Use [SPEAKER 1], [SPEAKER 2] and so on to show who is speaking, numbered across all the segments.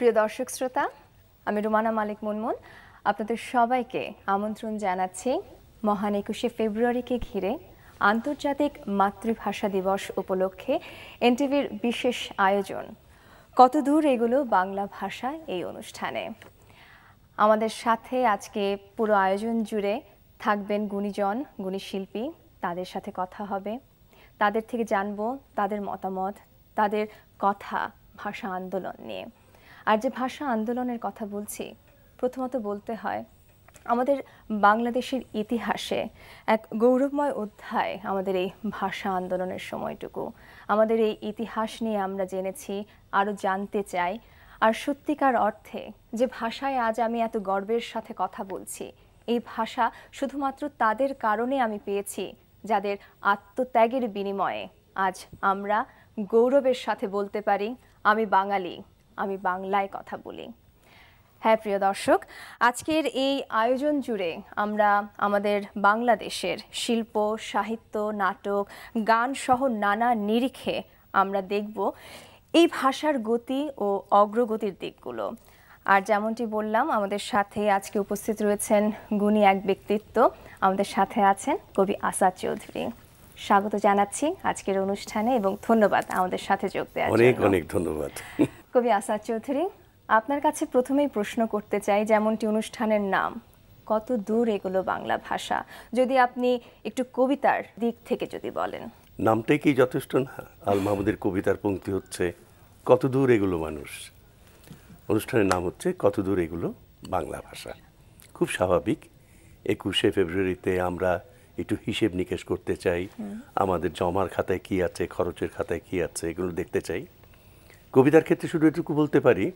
[SPEAKER 1] প্রিয় দর্শক শ্রোতা, আমি রুমানা মালিক মুনমুন আপনাদের সবাইকে আমন্ত্রণ জানাচ্ছি মহান 21শে ফেব্রুয়ারিকে ঘিরে আন্তর্জাতিক মাতৃভাষা দিবস উপলক্ষে এনটিভির বিশেষ আয়োজন কত দূর এগুলো বাংলা ভাষা এই অনুষ্ঠানে। আমাদের সাথে আজকে পুরো আয়োজন জুড়ে থাকবেন গুণীজন, গুণী শিল্পী, তাদের সাথে কথা হবে, তাদের থেকে জানবো তাদের মতামত, তাদের কথা ভাষা আন্দোলন নিয়ে। আর যে ভাষা আন্দোলনের কথা বলছি, প্রথমত বলতে হয় আমাদের বাংলাদেশের ইতিহাসে এক গৌরবময় অধ্যায় আমাদের এই ভাষা আন্দোলনের সময়টুকু। আমাদের এই ইতিহাস নিয়ে আমরা জেনেছি, আরও জানতে চাই। আর সত্যিকার অর্থে যে ভাষায় আজ আমি এত গর্বের সাথে কথা বলছি, এই ভাষা শুধুমাত্র তাদের কারণে আমি পেয়েছি যাদের আত্মত্যাগের বিনিময়ে আজ আমরা গৌরবের সাথে বলতে পারি আমি বাঙালি, আমি বাংলায় কথা বলি। হ্যাঁ প্রিয় দর্শক, আজকের এই আয়োজন জুড়ে আমরা আমাদের বাংলাদেশের শিল্প, সাহিত্য, নাটক, গান সহ নানা নিরিখে আমরা দেখব এই ভাষার গতি ও অগ্রগতির দিকগুলো। আর যেমনটি বললাম, আমাদের সাথে আজকে উপস্থিত রয়েছেন গুণী এক ব্যক্তিত্ব। আমাদের সাথে আছেন কবি আসাদ চৌধুরী। স্বাগত জানাচ্ছি আজকের অনুষ্ঠানে এবং ধন্যবাদ আমাদের সাথে যোগ দেওয়ার জন্য।
[SPEAKER 2] অনেক অনেক ধন্যবাদ।
[SPEAKER 1] কবি আসাদ চৌধুরী, আপনার কাছে প্রথমেই প্রশ্ন করতে চাই, যেমনটি অনুষ্ঠানের নাম কত দূর এগুলো বাংলা ভাষা, যদি আপনি একটু কবিতার দিক থেকে যদি বলেন।
[SPEAKER 2] নামটাই কি যথেষ্ট না? আল মাহমুদের কবিতার পংক্তি হচ্ছে কত দূর এগুলো মানুষ। অনুষ্ঠানের নাম হচ্ছে কত দূর এগুলো বাংলা ভাষা। খুব স্বাভাবিক 21শে ফেব্রুয়ারিতে আমরা একটু হিসেব নিকেশ করতে চাই, আমাদের জমার খাতায় কি আছে, খরচের খাতায় কি আছে, এগুলো দেখতে চাই। কবিতার ক্ষেত্রে শুধু এটুকু বলতে পারি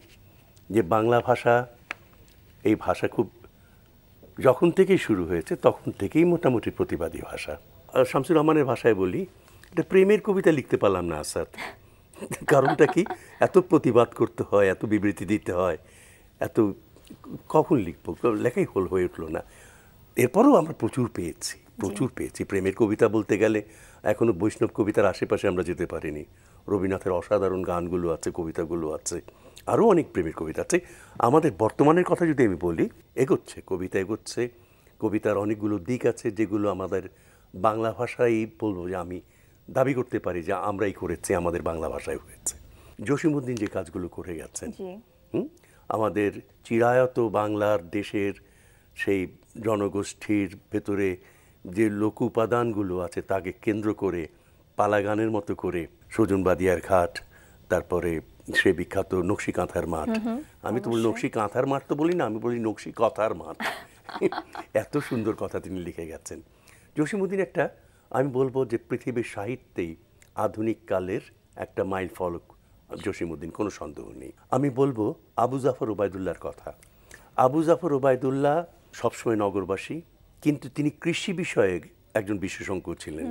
[SPEAKER 2] যে বাংলা ভাষা, এই ভাষা খুব যখন থেকেই শুরু হয়েছে তখন থেকেই মোটামুটি প্রতিবাদী ভাষা। শামসুর রহমানের ভাষায় বলি, এটা প্রেমের কবিতা লিখতে পারলাম না আসাদ। কারণটা কি? এত প্রতিবাদ করতে হয়, এত বিবৃতি দিতে হয়, এত কখন লিখবো, লেখাই হয়ে উঠলো না। এরপরও আমরা প্রচুর পেয়েছি। প্রেমের কবিতা বলতে গেলে এখনো বৈষ্ণব কবিতার আশেপাশে আমরা যেতে পারিনি। রবীন্দ্রনাথের অসাধারণ গানগুলো আছে, কবিতাগুলো আছে, আরও অনেক প্রেমের কবিতা আছে। আমাদের বর্তমানের কথা যদি আমি বলি, কবিতা এগোচ্ছে। কবিতার অনেকগুলো দিক আছে যেগুলো আমাদের বাংলা ভাষায় বলবো যে আমি দাবি করতে পারি যে আমরাই করেছি, আমাদের বাংলা ভাষায় হয়েছে। জসীমউদ্দীন যে কাজগুলো করে গেছেন, আমাদের চিরায়ত বাংলার দেশের সেই জনগোষ্ঠীর ভেতরে যে লোক উপাদানগুলো আছে তাকে কেন্দ্র করে পালা গানের মতো করে সুজন বাদিয়ার ঘাট, তারপরে সে বিখ্যাত নকশি কাঁথার মাঠ। আমি তো বলি নকশি কাঁথার মাঠ তো বলি না, আমি বলি নকশি কথার মাঠ। এত সুন্দর কথা তিনি লিখে গেছেন। জসীমউদ্দীন একটা, আমি বলবো যে পৃথিবীর সাহিত্যেই আধুনিক কালের একটা মাইল ফলক জসীমউদ্দীন, কোনো সন্দেহ নেই। আমি বলবো আবু জাফর ওবায়দুল্লাহর কথা। আবু জাফর ওবায়দুল্লাহ সবসময় নগরবাসী, কিন্তু তিনি কৃষি বিষয়ে একজন বিশেষজ্ঞ ছিলেন।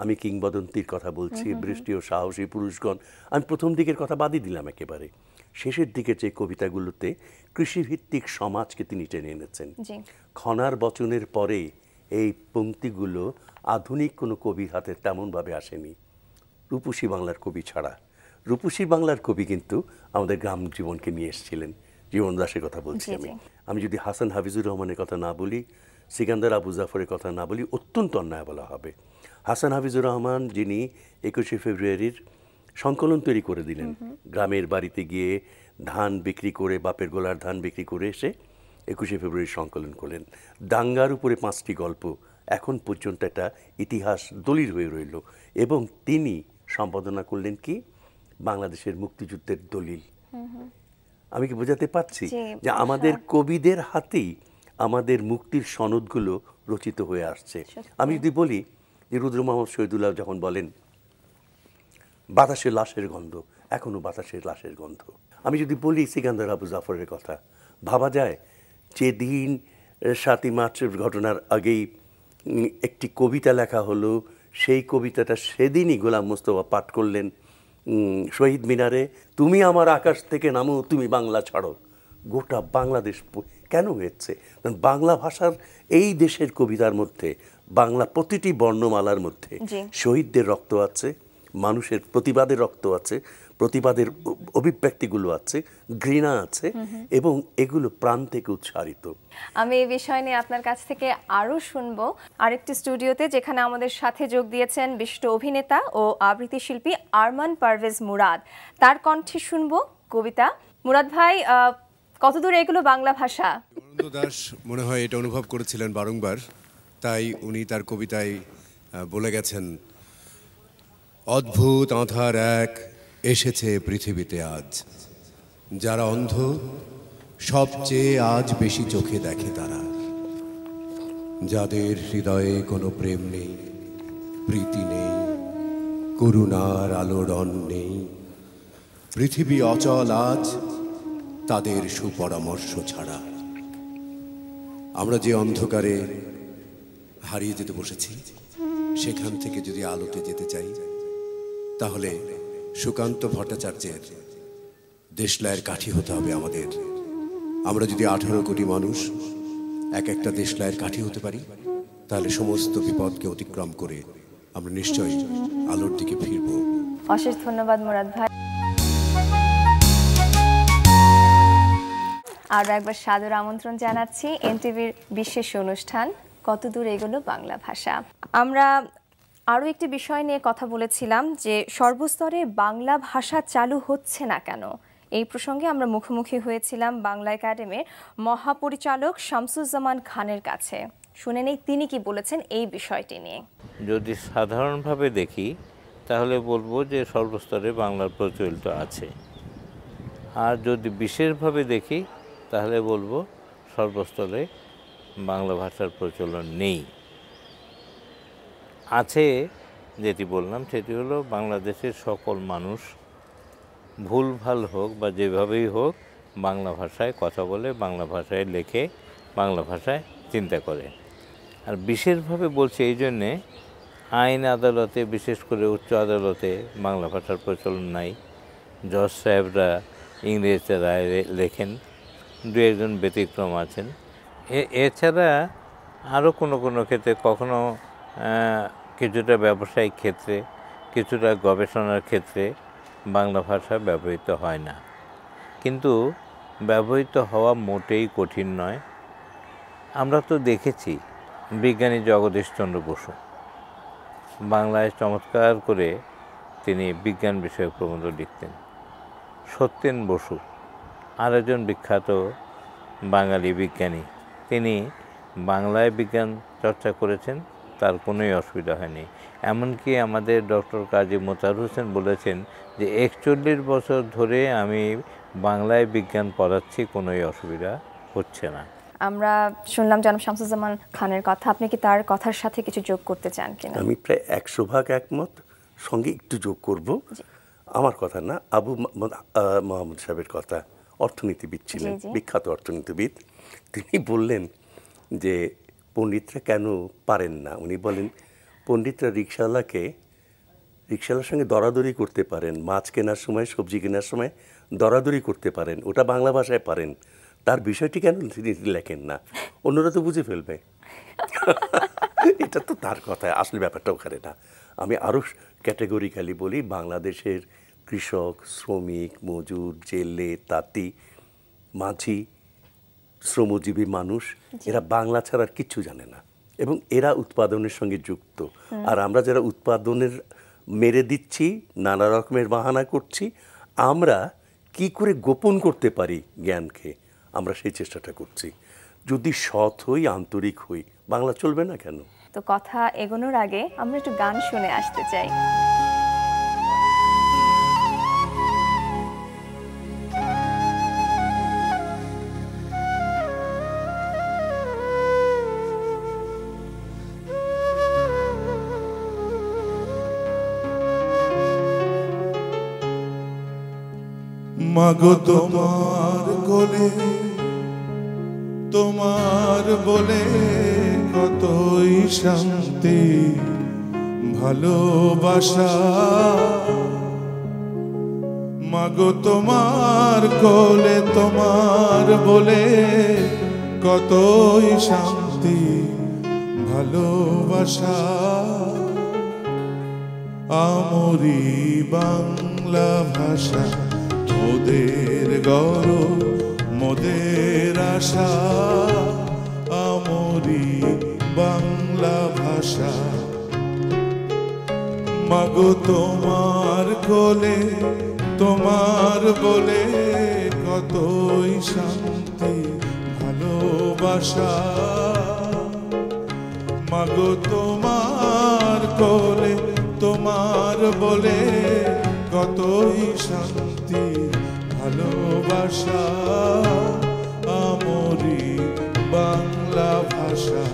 [SPEAKER 2] আমি কিংবদন্তির কথা বলছি, বৃষ্টি ও সাহসী পুরুষগণ, আমি প্রথম দিকের কথা বাদই দিলাম একেবারে। শেষের দিকে যে কবিতাগুলোতে কৃষিভিত্তিক সমাজকে তিনি টেনে এনেছেন। খনার বচনের পরে এই পংক্তিগুলো আধুনিক কোনো কবির হাতে তেমনভাবে আসেনি, রূপসী বাংলার কবি ছাড়া। রূপসী বাংলার কবি কিন্তু আমাদের গ্রাম জীবনকে নিয়ে এসেছিলেন। জীবন দাসের কথা বলছি আমি যদি হাসান হাফিজুর রহমানের কথা না বলি, সিকান্দার আবু জাফরের কথা না বলি, অত্যন্ত অন্যায় বলা হবে। হাসান হাফিজুর রহমান, যিনি 21শে ফেব্রুয়ারির সংকলন তৈরি করে দিলেন, গ্রামের বাড়িতে গিয়ে ধান বিক্রি করে, বাপের গোলার ধান বিক্রি করে এসে 21শে ফেব্রুয়ারি সংকলন করলেন। দাঙ্গার উপরে 5টি গল্প, এখন পর্যন্ত একটা ইতিহাস দলিল হয়ে রইল। এবং তিনি সম্পাদনা করলেন কি বাংলাদেশের মুক্তিযুদ্ধের দলিল। আমি কি বোঝাতে পারছি যে আমাদের কবিদের হাতেই আমাদের মুক্তির সনদগুলো রচিত হয়ে আসছে। আমি যদি বলি যে রুদ্র মোহাম্মদ শহীদুল্লাহ যখন বলেন বাতাসে লাশের গন্ধ, এখনো বাতাসের লাশের গন্ধ। আমি যদি বলি সিকান্দার আবু জাফরের কথা, ভাবা যায় যেদিন 7ই মার্চের ঘটনার আগেই একটি কবিতা লেখা হলো, সেই কবিতাটা সেদিনই গোলাম মোস্তফা পাঠ করলেন শহীদ মিনারে, তুমি আমার আকাশ থেকে নামো, তুমি বাংলা ছাড়ো। গোটা বাংলাদেশ কেন হয়েছে? বাংলা ভাষার এই দেশের কবিতার মধ্যে, বাংলা প্রতিটি বর্ণমালার মধ্যে শহীদদের রক্ত আছে, মানুষের প্রতিবাদের রক্ত আছে, প্রতিবাদের অভিব্যক্তিগুলো আছে, ঘৃণা আছে, এবং এগুলো প্রাণ থেকে উৎসারিত।
[SPEAKER 1] আমি এই বিষয় নিয়ে আপনার কাছ থেকে আরও শুনবো আরেকটি স্টুডিওতে, যেখানে আমাদের সাথে যোগ দিয়েছেন বিশিষ্ট অভিনেতা ও আবৃত্তি শিল্পী আরমান পারভেজ মুরাদ। তার কণ্ঠে শুনবো কবিতা। মুরাদ ভাই, কতদূর এগুলো বাংলা ভাষা?
[SPEAKER 3] অরুণ দাস মনে হয় এটা অনুভব করেছিলেন বারংবার, তাই উনি তার কবিতায় বলে গেছেন, অদ্ভুত আঁধার এক এসেছে পৃথিবীতে আজ, যারা অন্ধ সবচেয়ে আজ বেশি চোখে দেখে তারা, যাদের হৃদয়ে কোনো প্রেম নেই, প্রীতি নেই, করুণার আলোড়ন নেই, পৃথিবী অচল আজ তাদের সুপরামর্শ ছাড়া। আমরা যে অন্ধকারে হারিয়ে যেতে বসেছি, সেখান থেকে যদি আলোতে যেতে চাই, তাহলে সুকান্ত ভট্টাচার্যের দেশলাইয়ের কাঠি হতে হবে আমাদের। আমরা যদি 18 কোটি মানুষ এক একটা দেশলাইয়ের কাঠি হতে পারি, তাহলে সমস্ত বিপদকে অতিক্রম করে আমরা নিশ্চয়ই আলোর দিকে ফিরব।
[SPEAKER 1] অশেষ ধন্যবাদ মুরাদ ভাই। আরও একবার সাদর আমন্ত্রণ জানাচ্ছি এনটিভির বিশেষ অনুষ্ঠান কতদূর এগোলো বাংলা ভাষা। আমরা আরও একটি বিষয় নিয়ে কথা বলেছিলাম যে সর্বস্তরে বাংলা ভাষা চালু হচ্ছে না কেন। এই প্রসঙ্গে আমরা মুখোমুখি হয়েছিলাম বাংলা একাডেমির মহাপরিচালক শামসুজ্জামান খানের কাছে। শুনে নেই তিনি কি বলেছেন এই বিষয়টি নিয়ে।
[SPEAKER 4] যদি সাধারণভাবে দেখি তাহলে বলবো যে সর্বস্তরে বাংলার প্রচলিত আছে, আর যদি বিশেষভাবে দেখি তাহলে বলবো সর্বস্তরে বাংলা ভাষার প্রচলন নেই। আছে যেটি বললাম সেটি হলো বাংলাদেশের সকল মানুষ ভুলভাল হোক বা যেভাবেই হোক বাংলা ভাষায় কথা বলে, বাংলা ভাষায় লেখে, বাংলা ভাষায় চিন্তা করে। আর বিশেষভাবে বলছি এই জন্যে আইন আদালতে, বিশেষ করে উচ্চ আদালতে বাংলা ভাষার প্রচলন নাই। জজ সাহেবরা ইংরেজিতে রায় লেখেন, দু একজন ব্যতিক্রম আছেন। এছাড়া আরও কোনো কোনো ক্ষেত্রে কখনো কিছুটা ব্যবসায়িক ক্ষেত্রে, কিছুটা গবেষণার ক্ষেত্রে বাংলা ভাষা ব্যবহৃত হয় না, কিন্তু ব্যবহৃত হওয়া মোটেই কঠিন নয়। আমরা তো দেখেছি বিজ্ঞানী জগদীশচন্দ্র বসু বাংলায় চমৎকার করে তিনি বিজ্ঞান বিষয়ক প্রবন্ধ লিখতেন। সত্যেন বসু আরেকজন বিখ্যাত বাঙালি বিজ্ঞানী, তিনি বাংলায় বিজ্ঞান চর্চা করেছেন, তার কোনোই অসুবিধা হয়নি। এমনকি আমাদের ডক্টর কাজী মোতাহার হোসেন বলেছেন যে 41 বছর ধরে আমি বাংলায় বিজ্ঞান পড়াচ্ছি, কোনোই অসুবিধা হচ্ছে না।
[SPEAKER 1] আমরা শুনলাম জনাব শামসুজ্জামান খানের কথা, আপনি কি তার কথার সাথে কিছু যোগ করতে চান কিনা?
[SPEAKER 2] আমি প্রায় 100% একমত, সঙ্গে একটু যোগ করব। আমার কথা না, আবু মোহাম্মদ সাহেবের কথা, অর্থনীতিবিদ ছিলেন, বিখ্যাত অর্থনীতিবিদ। তিনি বললেন যে পণ্ডিতরা কেন পারেন না। উনি বলেন পণ্ডিতরা রিক্সাওয়ালার সঙ্গে দরাদরি করতে পারেন, মাছ কেনার সময়, সবজি কেনার সময় দরাদরি করতে পারেন, ওটা বাংলা ভাষায় পারেন। তার বিষয়টি কেন তিনি লেখেন না? অন্যরা তো বুঝে ফেলবে। এটা তো তার কথা, আসলে ব্যাপারটা ওখানে না। আমি আরও ক্যাটেগরিক্যালি বলি, বাংলাদেশের কৃষক, শ্রমিক, মজুর, জেলে, তাঁতি, মাঝি, শ্রমজীবী মানুষ, এরা বাংলা ছাড়া কিচ্ছু জানে না, এবং এরা উৎপাদনের সঙ্গে যুক্ত। আর আমরা যারা উৎপাদনের মেরে দিচ্ছি, নানা রকমের বাহানা করছি, আমরা কি করে গোপন করতে পারি জ্ঞানকে, আমরা সেই চেষ্টাটা করছি। যদি সৎ হই, আন্তরিক হই, বাংলা চলবে না কেন?
[SPEAKER 1] তো কথা এগোনোর আগে আমরা একটু গান শুনে আসতে চাই।
[SPEAKER 5] মাগো তোমার কোলে, তোমার বলে কতই শান্তি ভালোবাসা। মাগো তোমার কোলে, তোমার বলে কতই শান্তি ভালোবাসা। আমরি বাংলা ভাষা, মোদের গৌরব মোদের আশা, আমরি বাংলা ভাষা। মাগো তোমার কোলে তোমার বলে কতই শান্তি ভালোবাসা, মাগো তোমার কোলে তোমার বলে কতই শান্তি ভালোবাসা, আমরি বাংলা ভাষা,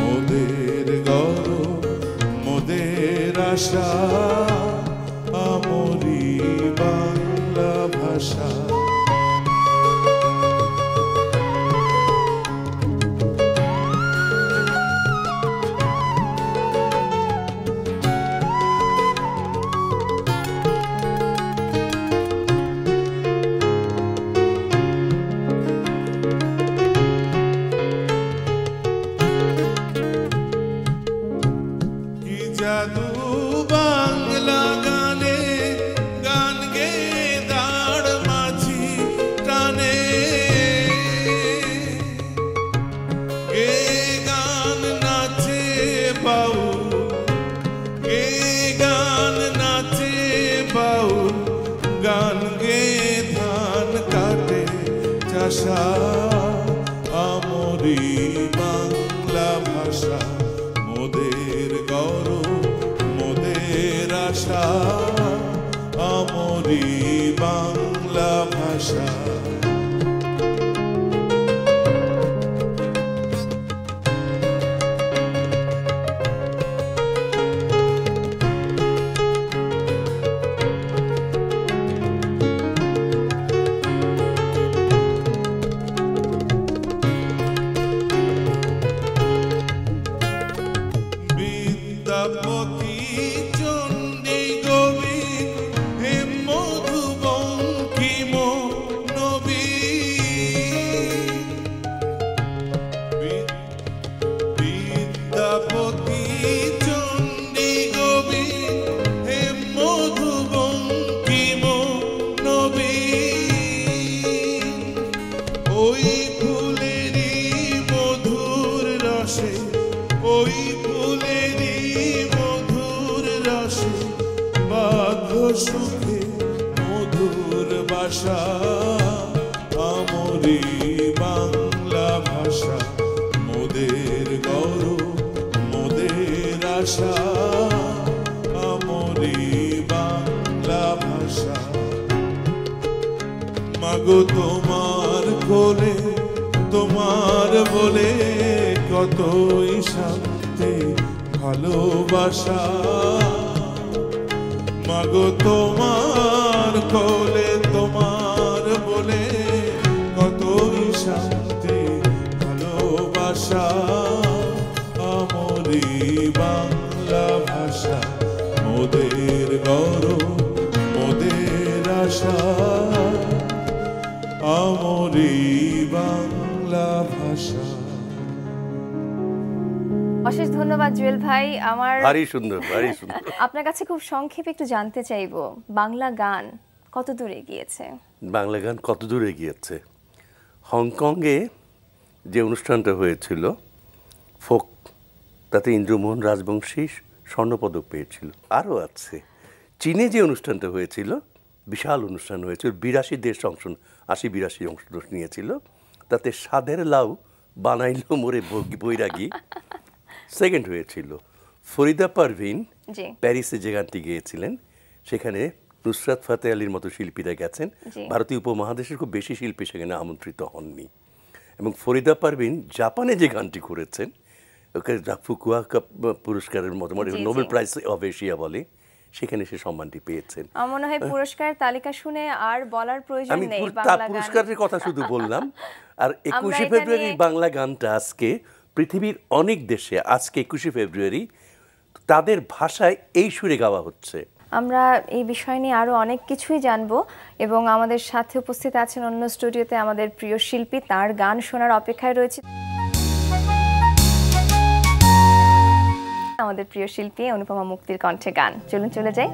[SPEAKER 5] মোদের গৌরব মোদের আশা, আমরি বাংলা ভাষা। জাদু বাংলা গানে গান গে দাঁড় মাঝি টানে, গে গান নাচে বাউল, গে গান নাচে বাউল, গান গে ধান কাটে চাষা, আমরি বাংলা ভাষা, মোদের গৌরব মোদের আশা, আমরি বাংলা ভাষা। বিদ্যাপতি চণ্ডী গোবিন্দ হেম মধু বঙ্কিম নবীন, বিদ্যাপতি চণ্ডী গোবিন্দ হেম মধু বঙ্কিম নবীন, ওই ফুলেরই মধুর রসে, ওই ফুলেরই মধুর রসে বাধ্য সুখে মধুর বাসা, আমরি বাংলা ভাষা, মোদের গৌরব মোদের আশা, আমরি বাংলা ভাষা। মাগো তোমার কোলে তোমার বলে কতই শান্তি ভালোবাসা, মাগো তোমার কোলে তোমার বলে কতই শান্তি ভালোবাসা, আমরি বাংলা ভাষা, মোদের গৌরব মোদের আশা, আমরি বাংলা ভাষা।
[SPEAKER 1] অশেষ ধন্যবাদ জুয়েল ভাই। আমার
[SPEAKER 2] ভারী সুন্দর, ভারী সুন্দর।
[SPEAKER 1] আপনার কাছে খুব সংক্ষেপে একটু জানতে চাইবো, বাংলা গান কত দূর এগিয়েছে?
[SPEAKER 2] বাংলা গান কত দূর এগিয়েছে? হংকংয়ে যে অনুষ্ঠানটা হয়েছিল ফোক, তাতে ইন্দ্রমোহন রাজবংশী স্বর্ণপদক পেয়েছিল। আরও আছে, চীনে যে অনুষ্ঠানটা হয়েছিল, বিশাল অনুষ্ঠান হয়েছিল, 82 দেশ অংশ, 80-82 অংশ নিয়েছিল, তাতে সাদের লাউ বানাইল মোরে বৈরাগী সেকেন্ড হয়েছিল। ফরিদা পারভিন প্যারিসে যে গানটি গেয়েছিলেন, সেখানে নুসরাত ফাতে আলীর মতো শিল্পীরা গেছেন। ভারতীয় উপমহাদেশের খুব বেশি শিল্পী সেখানে আমন্ত্রিত হননি। এবং ফরিদা পারভিন জাপানে যে গানটি করেছেন, ওকে ফুকুওকা পুরস্কারের মতো, নোবেল প্রাইজ অফ এশিয়া বলে, সেখানে সে সম্মানটি পেয়েছেন।
[SPEAKER 1] আমার মনে হয় পুরস্কারের তালিকা শুনে আর বলার প্রয়োজন নেই।
[SPEAKER 2] আমি পুরস্কারের কথা শুধু বললাম। আর 21শে ফেব্রুয়ারি বাংলা গানটা আজকে পৃথিবীর অনেক দেশে আজকে 21শে ফেব্রুয়ারি তাদের ভাষায় এই সুরে গাওয়া হচ্ছে।
[SPEAKER 1] আমরা এই বিষয় নিয়ে আরো অনেক কিছুই জানবো এবং আমাদের সাথে উপস্থিত আছেন অন্য স্টুডিওতে আমাদের প্রিয় শিল্পী, তার গান শোনার অপেক্ষায় রয়েছে। আমাদের প্রিয় শিল্পী অনুপমা মুক্তির কণ্ঠে গান। চলুন চলে যাই।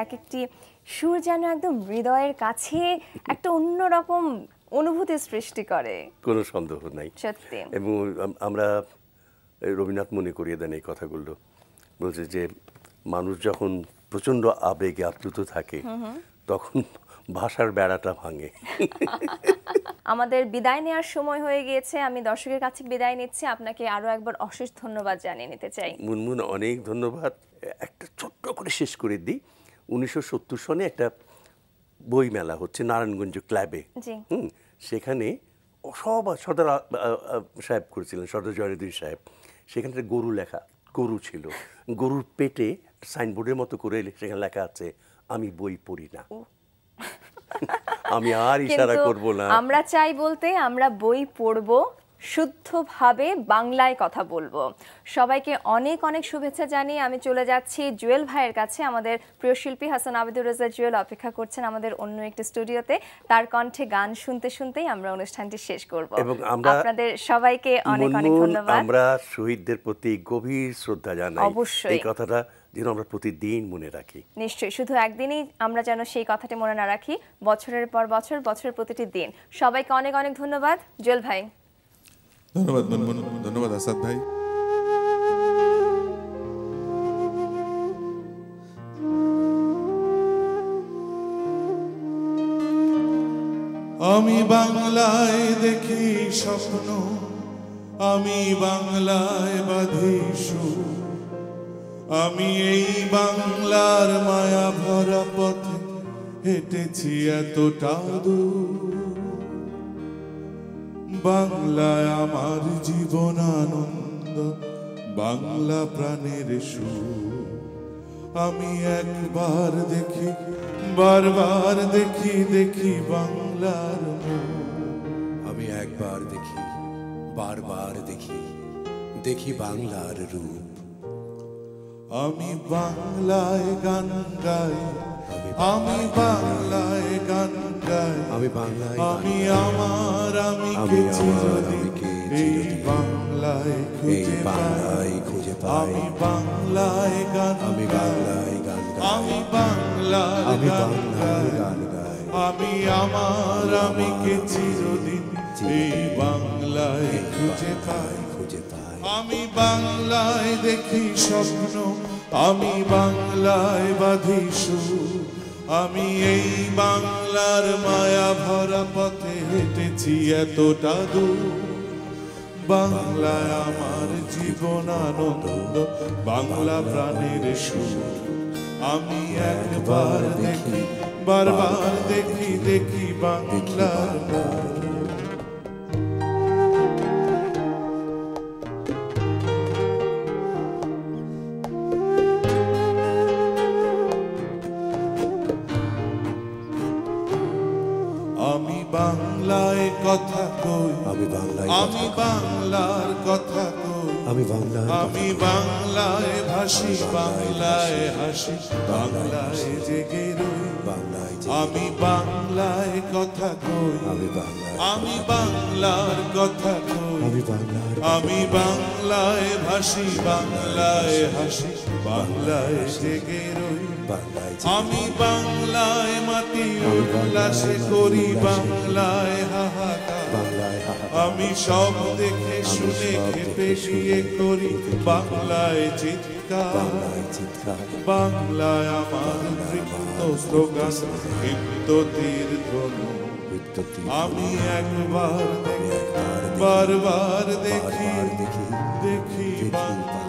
[SPEAKER 1] এক একটি সুর যেন একদম হৃদয়ের কাছে একটা অন্যরকম অনুভূতি সৃষ্টি করে,
[SPEAKER 2] কোনো সন্দেহ নাই।
[SPEAKER 1] সত্যি।
[SPEAKER 2] এবং আমরা রবীন্দ্রনাথ মনে করিয়ে দেন এই কথাগুলো, বলছে যে মানুষ যখন প্রচন্ড আবেগে আপ্লুত থাকে তখন ভাষার বেড়াটা ভাঙে।
[SPEAKER 1] আমাদের বিদায় নেওয়ার সময় হয়ে গিয়েছে, আমি দর্শকের কাছে বিদায় নিচ্ছি। আপনাকে আরো একবার অশেষ ধন্যবাদ জানিয়ে নিতে চাই।
[SPEAKER 2] মুনমুন, অনেক ধন্যবাদ। একটা ছোট্ট করে শেষ করে দিই, 1970 সনে একটা বই মেলা হচ্ছে নারায়ণগঞ্জ ক্লাবে। সেখানে সদর সাহেব করেছিলেন, সদর জয়নুদ্দিন সাহেব। সেখানে গরু লেখা, গরু ছিল, গরুর পেটে সাইনবোর্ডের মতো করে সেখানে লেখা আছে, আমি বই পড়ি না। আমি আর ইশারা করব না,
[SPEAKER 1] আমরা চাই বলতে আমরা বই পড়বো, শুদ্ধভাবে বাংলায় কথা বলবো। সবাইকে অনেক অনেক শুভেচ্ছা জানিয়ে আমি চলে যাচ্ছি জুয়েল ভাইয়ের কাছে। আমাদের প্রিয় শিল্পী হাসান আবিদুর রেজা জুয়েল অপেক্ষা করছেন আমাদের অন্য একটি স্টুডিওতে। তার কণ্ঠে গান শুনতে শুনতেই আমরা অনুষ্ঠানটি শেষ করব।
[SPEAKER 2] এবং আমরা
[SPEAKER 1] আপনাদের সবাইকে অনেক অনেক ধন্যবাদ।
[SPEAKER 2] আমরা শহীদদের প্রতি গভীর শ্রদ্ধা জানাই।
[SPEAKER 1] অবশ্যই
[SPEAKER 2] এই কথাটা যেন আমরা প্রতিদিন মনে রাখি।
[SPEAKER 1] নিশ্চয়ই, শুধু একদিনই আমরা যেন সেই কথাটি মনে না রাখি, বছরের পর বছর, বছরের প্রতিটি দিন। সবাইকে অনেক অনেক ধন্যবাদ। জুয়েল ভাই।
[SPEAKER 5] ধন্যবাদ মুনমুন, ধন্যবাদ আসাদ ভাই। আমি বাংলায় দেখি স্বপ্ন, আমি বাংলায় বাঁধি সুর, আমি এই বাংলার মায়া ভরা পথে হেঁটেছি এতটা দূর। বাংলায় আমার জীবন আনন্দ, বাংলা প্রাণের সুর। আমি একবার দেখি, বারবার দেখি, দেখি বাংলার মুখ।
[SPEAKER 3] আমি একবার দেখি, বারবার দেখি, দেখি বাংলার রূপ।
[SPEAKER 5] আমি বাংলায় গান গাই, আমি বাংলায় গান গাই,
[SPEAKER 3] আমি বাংলায়
[SPEAKER 5] আমি আমার আমি
[SPEAKER 3] আমি
[SPEAKER 5] কে
[SPEAKER 3] আমার
[SPEAKER 5] চিরদিন
[SPEAKER 3] আমিকে
[SPEAKER 5] এই
[SPEAKER 3] চিরদিন
[SPEAKER 5] বাংলায়
[SPEAKER 3] এই
[SPEAKER 5] খুঁজে পাই।
[SPEAKER 3] বাংলায় খুঁজে পাই।
[SPEAKER 5] আমি বাংলায় গান
[SPEAKER 3] আমি
[SPEAKER 5] গাই,
[SPEAKER 3] বাংলায় গান গাই,
[SPEAKER 5] আমি বাংলার
[SPEAKER 3] আমি
[SPEAKER 5] গান
[SPEAKER 3] বাংলায়
[SPEAKER 5] গাই,
[SPEAKER 3] গান গাই।
[SPEAKER 5] আমি আমার আমি কে চিরদিন এই বাংলায় খুঁজে পাই।
[SPEAKER 3] খুঁজে পাই।
[SPEAKER 5] আমি বাংলায় দেখি স্বপ্ন, আমি বাংলায় বাঁধি সুর, আমি এই বাংলার মায়া ভরা পথে হেঁটেছি এতটা দূর। বাংলায় আমার জীবন আনন্দ, বাংলা প্রাণের সুর। আমি একবার দেখি, বারবার দেখি, দেখি বাংলার মুখ। আমি বাংলায় কথা কই,
[SPEAKER 3] আমি বাংলায়
[SPEAKER 5] আমি বাংলার কথা কই,
[SPEAKER 3] আমি বাংলায়
[SPEAKER 5] আমি বাংলায় ভাসি, বাংলায় হাসি, বাংলায় জেগে রই।
[SPEAKER 3] বাংলায়
[SPEAKER 5] আমি বাংলায় কথা কই,
[SPEAKER 3] আমি বাংলায়
[SPEAKER 5] আমি বাংলার কথা কই,
[SPEAKER 3] আমি বাংলার
[SPEAKER 5] আমি বাংলায় ভাসি, বাংলায় হাসি, বাংলায় জেগে রই।
[SPEAKER 3] বাংলায়
[SPEAKER 5] আমি বাংলায় মাটি উল্লাসে করি, বাংলায় হাহাকার।
[SPEAKER 3] বাংলায়
[SPEAKER 5] আমি সব দেখে শুনে খেপে গিয়ে করি, বাংলায় চিৎকার।
[SPEAKER 3] বাংলায় চিৎকার।
[SPEAKER 5] বাংলায় আমার তৃপ্ত স্লোগান, তৃপ্ত তীর ধনু।
[SPEAKER 3] বিদ্যুৎ
[SPEAKER 5] আমি একবার দেখি,
[SPEAKER 3] একবার দেখি,
[SPEAKER 5] বারবার দেখি,
[SPEAKER 3] বারবার দেখি,
[SPEAKER 5] দেখি
[SPEAKER 3] দেখি
[SPEAKER 5] বাংলা